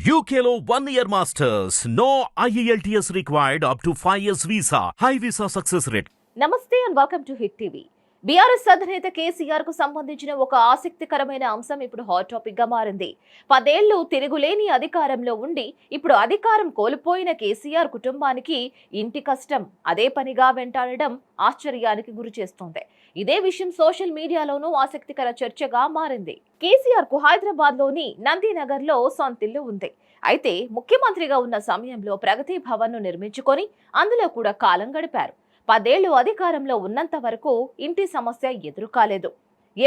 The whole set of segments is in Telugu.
UKLO 1 year masters. No IELTS required up to 5 years visa. High visa success rate. నమస్తే and welcome to hit TV. BRS అధినేత కేసీఆర్ కు సంబంధించిన ఒక ఆసక్తికరమైన అంశం ఇప్పుడు హాట్ టాపిక్ గా మారింది. 10 ఏళ్లు తిరుగులేని అధికారంలో ఉండి ఇప్పుడు అధికారం కోల్పోయిన కేసీఆర్ కుటుంబానికి ఇంటి కష్టం అదే పనిగా వెంటాడడం ఆశ్చర్యానికి గురి చేస్తోంది. ఇదే విషయం సోషల్ మీడియాలోనూ ఆసక్తికర చర్చగా మారింది. కేసీఆర్ కు హైదరాబాద్ లోని నందినగర్ లో సొంతిల్లు ఉంది. అయితే ముఖ్యమంత్రిగా ఉన్న సమయంలో ప్రగతి భవన్ ను నిర్మించుకొని అందులో కూడా కాలం గడిపారు. 10 ఏళ్లు అధికారంలో ఉన్నంత వరకు ఇంటి సమస్య ఎదురు కాలేదు.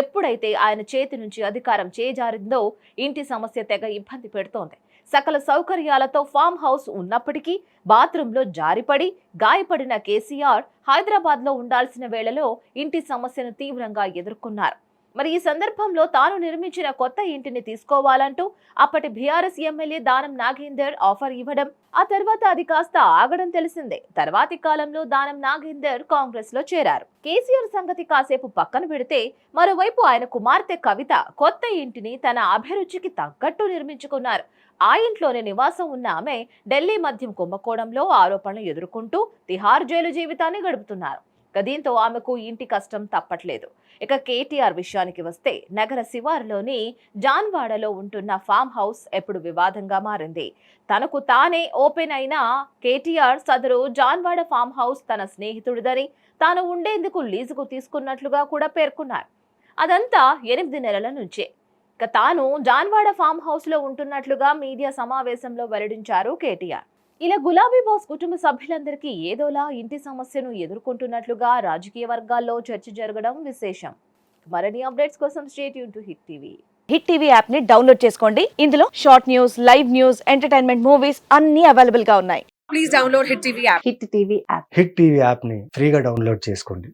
ఎప్పుడైతే ఆయన చేతి నుంచి అధికారం చేజారిందో ఇంటి సమస్య తెగ ఇబ్బంది పెడుతోంది. సకల సౌకర్యాలతో ఫామ్ హౌస్ ఉన్నప్పటికీ బాత్రూంలో జారిపడి గాయపడిన కేసీఆర్ హైదరాబాద్ లో ఉండాల్సిన వేళలో ఇంటి సమస్యను తీవ్రంగా ఎదుర్కొన్నారు. మరి ఈ సందర్భంలో తాను నిర్మించిన కొత్త ఇంటిని తీసుకోవాలంటూ అప్పటి BRS MLA Danam Nagender offer ఇవ్వడం, ఆ తర్వాత అది కాస్త ఆగడం తెలిసిందే. తర్వాతి కాలంలో దానం నాగేందర్ కాంగ్రెస్ లో చేరారు. కేసీఆర్ సంగతి కాసేపు పక్కన పెడితే మరోవైపు ఆయన కుమార్తె కవిత కొత్త ఇంటిని తన అభిరుచికి తగ్గట్టు నిర్మించుకున్నారు. ఆ ఇంట్లోనే నివాసం ఉన్న ఆమె ఢిల్లీ మద్యం కుంభకోణంలో ఆరోపణలు ఎదుర్కొంటూ తిహార్ జైలు జీవితాన్ని గడుపుతున్నారు. దీంతో ఆమెకు ఇంటి కష్టం తప్పట్లేదు. ఇక కేటీఆర్ విషయానికి వస్తే నగర శివారులోని జాన్వాడలో ఉంటున్న ఫామ్ హౌస్ ఎప్పుడు వివాదంగా మారింది. తనకు తానే ఓపెన్ అయిన కేటీఆర్ సదరు జాన్వాడ ఫామ్ హౌస్ తన స్నేహితుడిదని, తాను ఉండేందుకు లీజుకు తీసుకున్నట్లుగా కూడా పేర్కొన్నారు. అదంతా 8 నెలల నుంచే. ఇక తాను జాన్వాడ ఫామ్ హౌస్ లో ఉంటున్నట్లుగా మీడియా సమావేశంలో వెల్లడించారు కేటీఆర్. ఇలా గులాబీ బాస్ కుటుంబ సభ్యులందరికీ ఏదోలా ఇంటి సమస్యను ఎదుర్కొంటున్నట్లుగా రాజకీయ వర్గాల్లో చర్చ జరగడం విశేషం. మరిన్ని అప్డేట్స్ కోసం stay tune to hit TV. Hit TV app ని డౌన్లోడ్ చేసుకోండి. ఇందులో short news, live news, entertainment movies అన్ని అవైలబుల్ గా ఉన్నాయి. Please download Hit TV app. Hit TV app. Hit TV యాప్ని ఫ్రీగా డౌన్లోడ్ చేసుకోండి.